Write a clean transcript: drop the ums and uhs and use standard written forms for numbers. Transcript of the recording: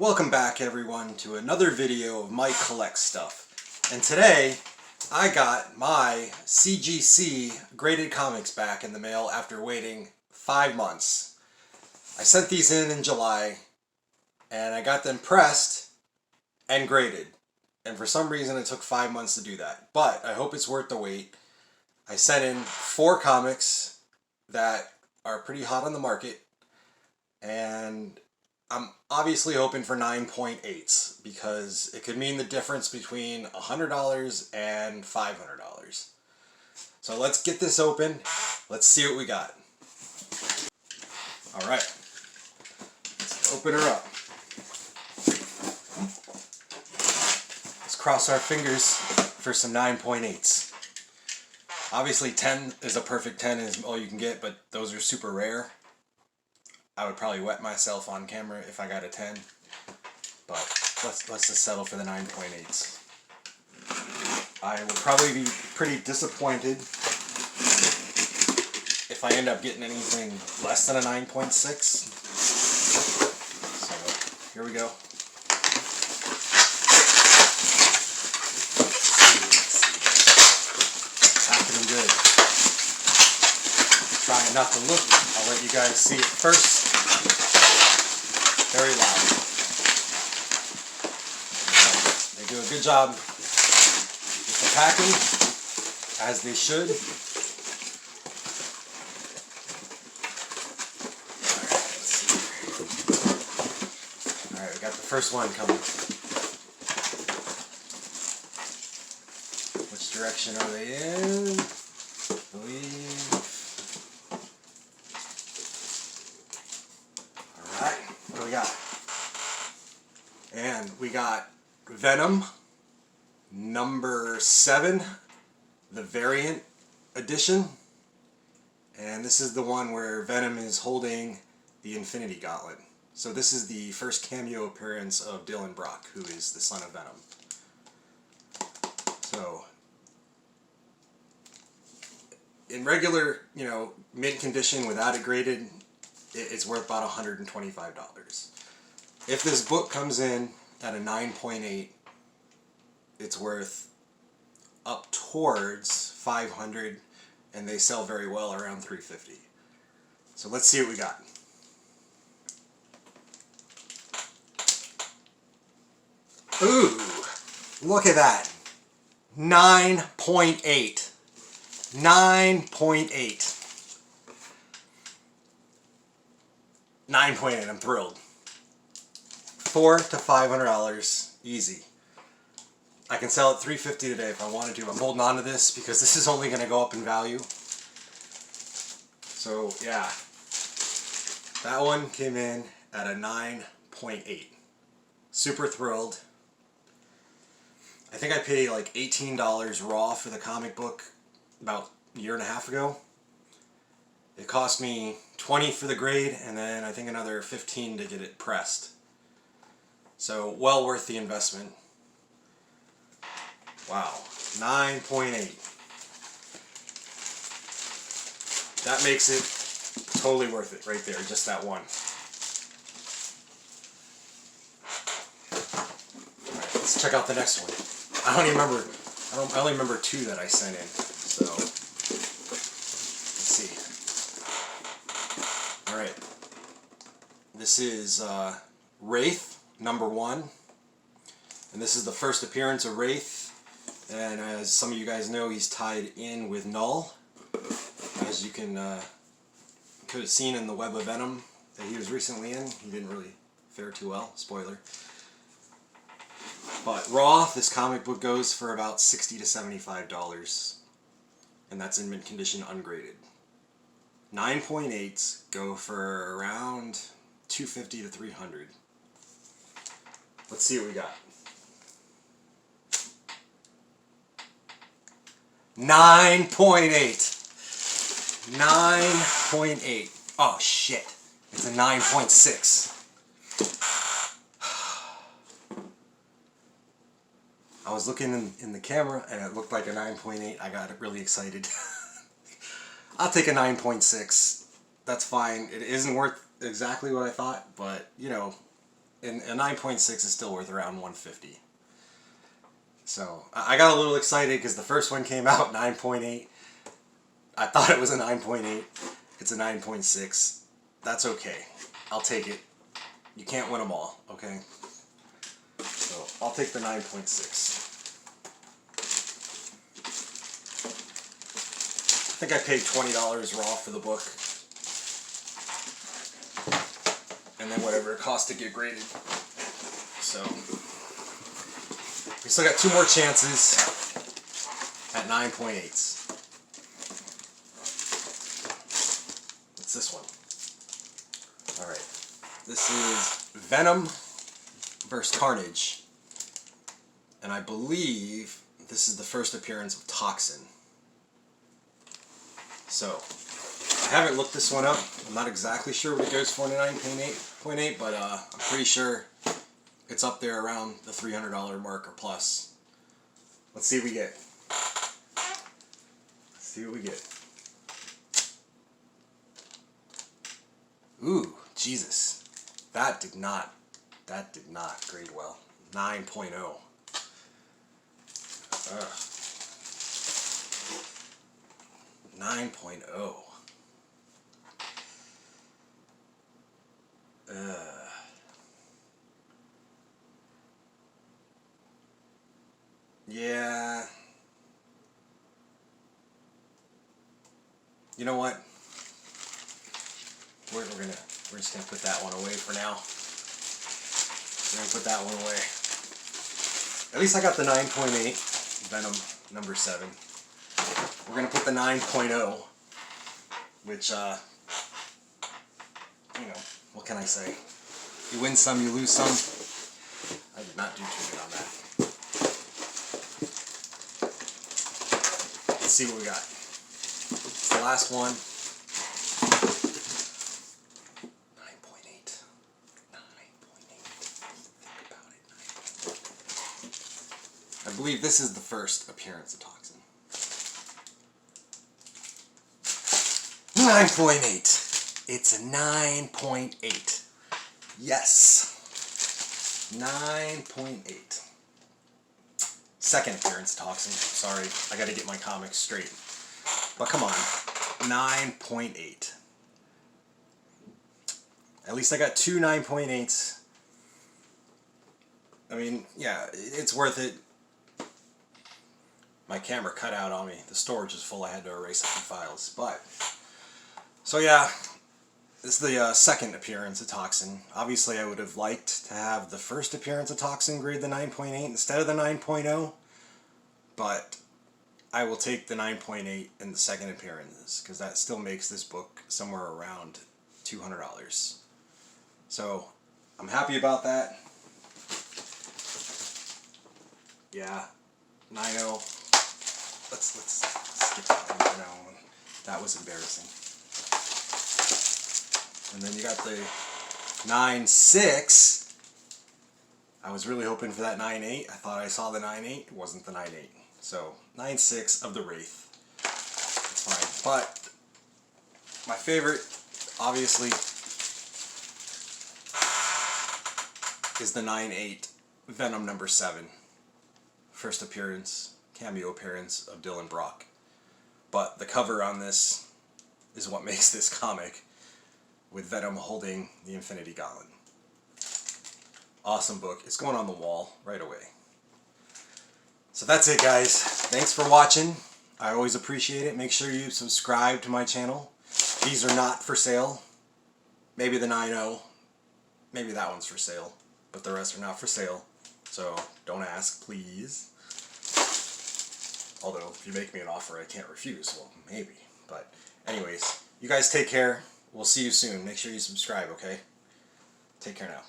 Welcome back everyone to another video of Mike Collects Stuff. And today I got my CGC graded comics back in the mail after waiting 5 months. I sent these in July and I got them pressed and graded. And for some reason it took 5 months to do that. But I hope it's worth the wait. I sent in 4 comics that are pretty hot on the market. And I'm obviously hoping for 9.8s because it could mean the difference between $100 and $500. So let's get this open. Let's see what we got. All right, let's open her up. Let's cross our fingers for some 9.8s. Obviously 10 is a perfect 10 is all you can get, but those are super rare. I would probably wet myself on camera if I got a 10, but let's just settle for the 9.8s. I will probably be pretty disappointed if I end up getting anything less than a 9.6. So here we go. Packing them good. Trying not to look. I'll let you guys see it first. Very loud. They do a good job with the packing, as they should. Alright, let's see. Alright, we got the first one coming. Which direction are they in? I believe. What do we got? And we got Venom number 7, the variant edition. And this is the one where Venom is holding the Infinity Gauntlet. So this is the first cameo appearance of Dylan Brock, who is the son of Venom. So in regular, mint condition without it graded, it's worth about $125. If this book comes in at a 9.8, it's worth up towards $500, and they sell very well around $350. So let's see what we got. Ooh, look at that. 9.8. 9.8. 9.8, I'm thrilled. $400 to $500, easy. I can sell it $350 today if I wanted to. I'm holding on to this because this is only going to go up in value. So yeah, that one came in at a 9.8. Super thrilled. I think I paid like $18 raw for the comic book about a year and a half ago. It cost me $20 for the grade, and then I think another $15 to get it pressed. So well worth the investment. Wow, 9.8. That makes it totally worth it right there, just that one. Alright, let's check out the next one. I only remember 2 that I sent in. So let's see. Alright, this is Wraith, number 1, and this is the first appearance of Wraith, and as some of you guys know, he's tied in with Null, as you could have seen in the Web of Venom that he was recently in. He didn't really fare too well, spoiler. But raw, this comic book goes for about $60 to $75, and that's in mint condition ungraded. 9.8s go for around $250 to $300. Let's see what we got. 9.8. 9.8. Oh shit. It's a 9.6. I was looking in the camera and it looked like a 9.8. I got really excited. I'll take a 9.6. That's fine. It isn't worth exactly what I thought, but and a 9.6 is still worth around 150. So I got a little excited because the first one came out 9.8. I thought it was a 9.8. It's a 9.6. That's okay. I'll take it. You can't win them all, okay? So I'll take the 9.6. I think I paid $20 raw for the book. And then whatever it costs to get graded. So we still got 2 more chances at 9.8s. What's this one? Alright. This is Venom vs. Carnage. And I believe this is the first appearance of Toxin. So, I haven't looked this one up. I'm not exactly sure what it goes for in a 9.8, but I'm pretty sure it's up there around the $300 mark or plus. Let's see what we get. Let's see what we get. Ooh, Jesus. That did not grade well. 9.0. Ugh. 9.0. Yeah. You know what? We're just gonna put that one away for now. We're gonna put that one away. At least I got the 9.8 Venom number 7. We're gonna put the 9.0, which you know, what can I say? You win some, you lose some. I did not do too good on that. Let's see what we got. It's the last one. 9.8. 9.8. Think about it. 9.8. I believe this is the first appearance of Toxin. 9.8. It's a 9.8. Yes. 9.8. Second appearance of Toxin. Sorry, I gotta get my comics straight. But come on. 9.8. At least I got 2 9.8s. I mean, yeah, it's worth it. My camera cut out on me. The storage is full. I had to erase a few files. But, so yeah, this is the second appearance of Toxin. Obviously, I would have liked to have the first appearance of Toxin grade the 9.8 instead of the 9.0. But I will take the 9.8 in the second appearance because that still makes this book somewhere around $200. So, I'm happy about that. Yeah, 9.0. Let's skip that one for now. That was embarrassing. And then you got the 9.6. I was really hoping for that 9.8. I thought I saw the 9.8. It wasn't the 9.8. So 9.6 of the Wraith. It's fine. But my favorite, obviously, is the 9.8 Venom number 7. First appearance, cameo appearance of Dylan Brock. But the cover on this is what makes this comic, with Venom holding the Infinity Gauntlet. Awesome book. It's going on the wall right away. So that's it, guys. Thanks for watching. I always appreciate it. Make sure you subscribe to my channel. These are not for sale. Maybe the 9.0. Maybe that one's for sale. But the rest are not for sale. So don't ask, please. Although, if you make me an offer I can't refuse, well, maybe. But anyways, you guys take care. We'll see you soon. Make sure you subscribe, okay? Take care now.